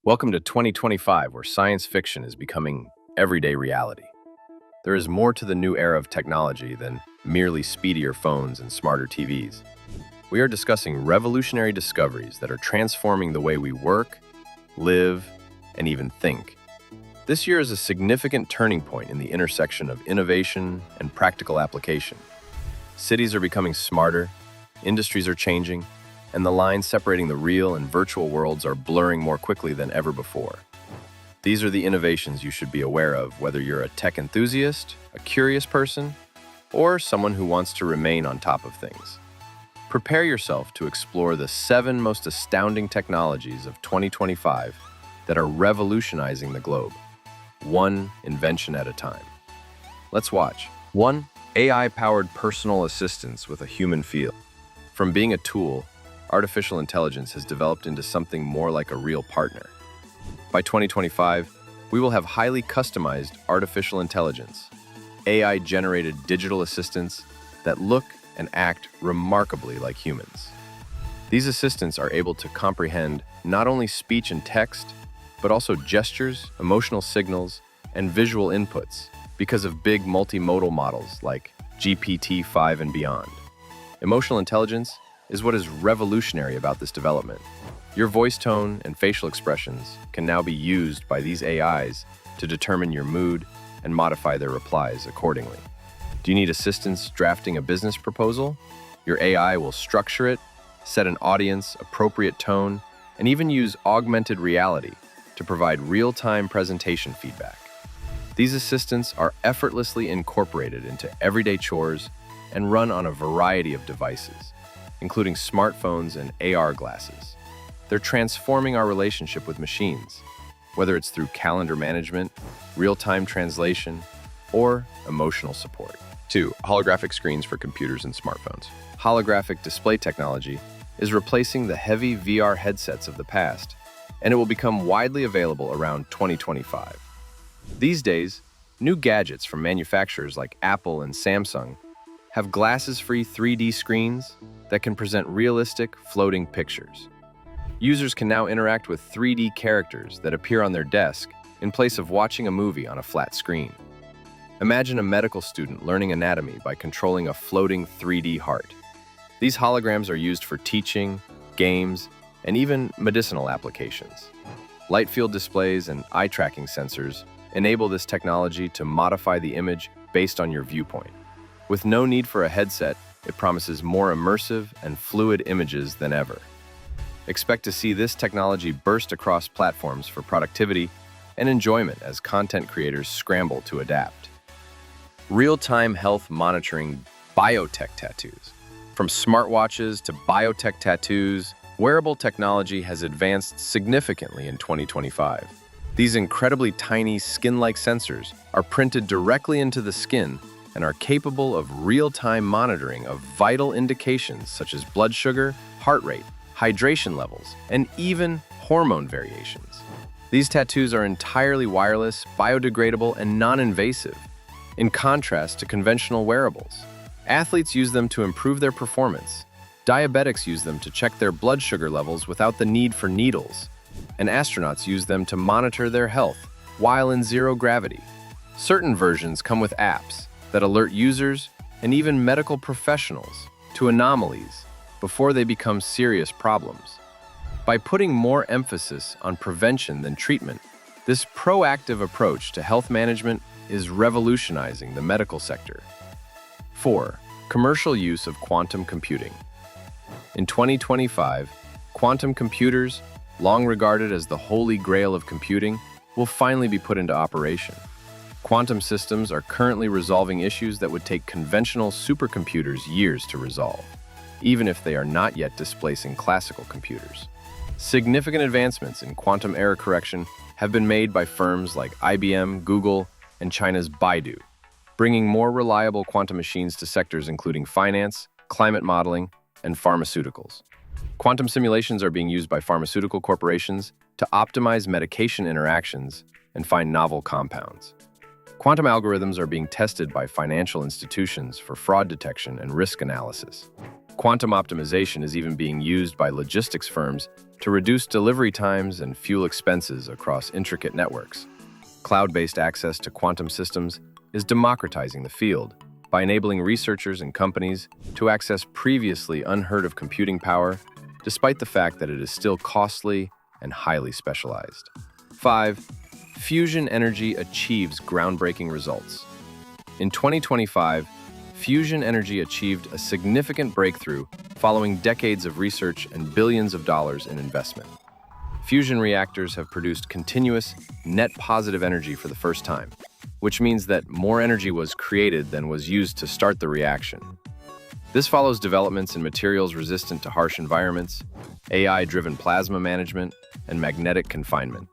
Welcome to 2025, where science fiction is becoming everyday reality. There is more to the new era of technology than merely speedier phones and smarter TVs. We are discussing revolutionary discoveries that are transforming the way we work, live, and even think. This year is a significant turning point in the intersection of innovation and practical application. Cities are becoming smarter, industries are changing, and the lines separating the real and virtual worlds are blurring more quickly than ever before. These are the innovations you should be aware of, whether you're a tech enthusiast, a curious person, or someone who wants to remain on top of things. Prepare yourself to explore the 7 most astounding technologies of 2025 that are revolutionizing the globe, one invention at a time. Let's watch. 1. AI-powered personal assistants with a human feel. From being a tool, artificial intelligence has developed into something more like a real partner. By 2025, we will have highly customized artificial intelligence, AI-generated digital assistants that look and act remarkably like humans. These assistants are able to comprehend not only speech and text, but also gestures, emotional signals, and visual inputs because of big multimodal models like GPT-5 and beyond. Emotional intelligence is what is revolutionary about this development. Your voice tone and facial expressions can now be used by these AIs to determine your mood and modify their replies accordingly. Do you need assistance drafting a business proposal? Your AI will structure it, set an audience, appropriate tone, and even use augmented reality to provide real-time presentation feedback. These assistants are effortlessly incorporated into everyday chores and run on a variety of devices, including smartphones and AR glasses. They're transforming our relationship with machines, whether it's through calendar management, real-time translation, or emotional support. 2. Holographic screens for computers and smartphones. Holographic display technology is replacing the heavy VR headsets of the past, and it will become widely available around 2025. These days, new gadgets from manufacturers like Apple and Samsung have glasses-free 3D screens that can present realistic, floating pictures. Users can now interact with 3D characters that appear on their desk in place of watching a movie on a flat screen. Imagine a medical student learning anatomy by controlling a floating 3D heart. These holograms are used for teaching, games, and even medicinal applications. Light field displays and eye tracking sensors enable this technology to modify the image based on your viewpoint. With no need for a headset, it promises more immersive and fluid images than ever. Expect to see this technology burst across platforms for productivity and enjoyment as content creators scramble to adapt. Real-time health monitoring biotech tattoos. From smartwatches to biotech tattoos, wearable technology has advanced significantly in 2025. These incredibly tiny skin-like sensors are printed directly into the skin and are capable of real-time monitoring of vital indications such as blood sugar, heart rate, hydration levels, and even hormone variations. These tattoos are entirely wireless, biodegradable, and non-invasive, in contrast to conventional wearables. Athletes use them to improve their performance. Diabetics use them to check their blood sugar levels without the need for needles, and astronauts use them to monitor their health while in zero gravity. Certain versions come with apps that alert users and even medical professionals to anomalies before they become serious problems. By putting more emphasis on prevention than treatment, this proactive approach to health management is revolutionizing the medical sector. 4. Commercial use of quantum computing. In 2025, quantum computers, long regarded as the holy grail of computing, will finally be put into operation. Quantum systems are currently resolving issues that would take conventional supercomputers years to resolve, even if they are not yet displacing classical computers. Significant advancements in quantum error correction have been made by firms like IBM, Google, and China's Baidu, bringing more reliable quantum machines to sectors including finance, climate modeling, and pharmaceuticals. Quantum simulations are being used by pharmaceutical corporations to optimize medication interactions and find novel compounds. Quantum algorithms are being tested by financial institutions for fraud detection and risk analysis. Quantum optimization is even being used by logistics firms to reduce delivery times and fuel expenses across intricate networks. Cloud-based access to quantum systems is democratizing the field by enabling researchers and companies to access previously unheard-of computing power, despite the fact that it is still costly and highly specialized. 5. Fusion energy achieves groundbreaking results. In 2025, fusion energy achieved a significant breakthrough following decades of research and billions of dollars in investment. Fusion reactors have produced continuous, net positive energy for the first time, which means that more energy was created than was used to start the reaction. This follows developments in materials resistant to harsh environments, AI-driven plasma management, and magnetic confinement.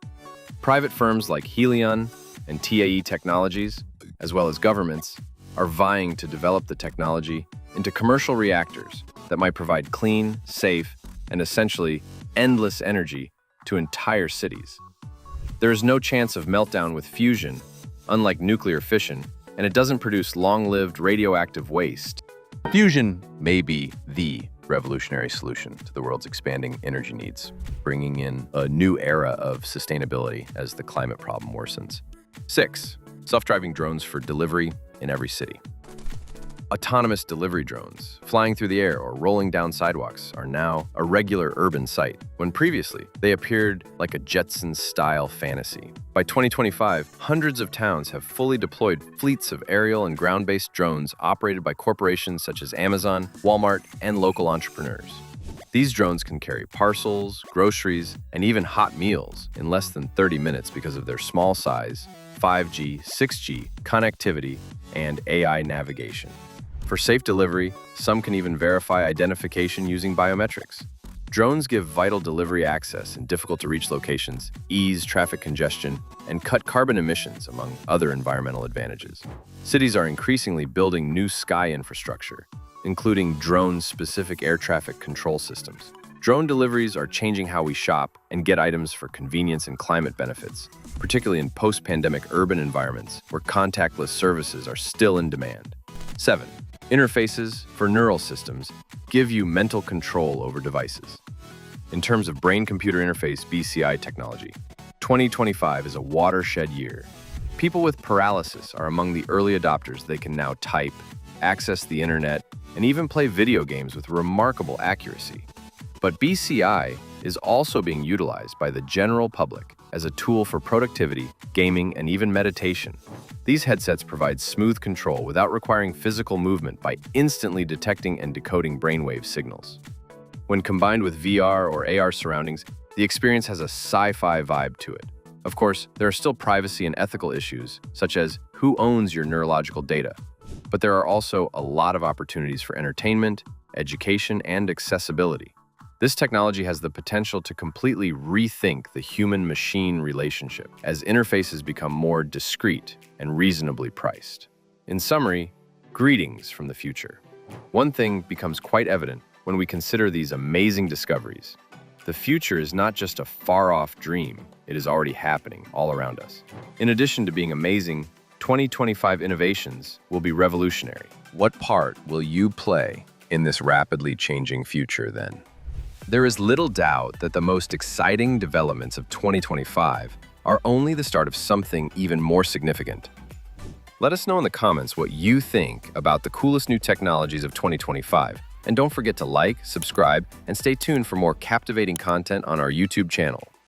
Private firms like Helion and TAE Technologies, as well as governments, are vying to develop the technology into commercial reactors that might provide clean, safe, and essentially endless energy to entire cities. There is no chance of meltdown with fusion, unlike nuclear fission, and it doesn't produce long-lived radioactive waste. Fusion may be the revolutionary solution to the world's expanding energy needs, bringing in a new era of sustainability as the climate problem worsens. 6. Self-driving drones for delivery in every city. Autonomous delivery drones, flying through the air or rolling down sidewalks, are now a regular urban sight, when previously they appeared like a Jetsons-style fantasy. By 2025, hundreds of towns have fully deployed fleets of aerial and ground-based drones operated by corporations such as Amazon, Walmart, and local entrepreneurs. These drones can carry parcels, groceries, and even hot meals in less than 30 minutes because of their small size, 5G, 6G connectivity, and AI navigation. For safe delivery, some can even verify identification using biometrics. Drones give vital delivery access in difficult-to-reach locations, ease traffic congestion, and cut carbon emissions, among other environmental advantages. Cities are increasingly building new sky infrastructure, including drone-specific air traffic control systems. Drone deliveries are changing how we shop and get items for convenience and climate benefits, particularly in post-pandemic urban environments where contactless services are still in demand. 7. Interfaces for neural systems give you mental control over devices. In terms of brain-computer interface (BCI) technology, 2025 is a watershed year. People with paralysis are among the early adopters. They can now type, access the internet, and even play video games with remarkable accuracy. But BCI is also being utilized by the general public as a tool for productivity, gaming, and even meditation. These headsets provide smooth control without requiring physical movement by instantly detecting and decoding brainwave signals. When combined with VR or AR surroundings, the experience has a sci-fi vibe to it. Of course, there are still privacy and ethical issues, such as who owns your neurological data. But there are also a lot of opportunities for entertainment, education, and accessibility. This technology has the potential to completely rethink the human-machine relationship as interfaces become more discreet and reasonably priced. In summary, greetings from the future. One thing becomes quite evident when we consider these amazing discoveries. The future is not just a far-off dream, it is already happening all around us. In addition to being amazing, 2025 innovations will be revolutionary. What part will you play in this rapidly changing future then? There is little doubt that the most exciting developments of 2025 are only the start of something even more significant. Let us know in the comments what you think about the coolest new technologies of 2025, and don't forget to like, subscribe, and stay tuned for more captivating content on our YouTube channel.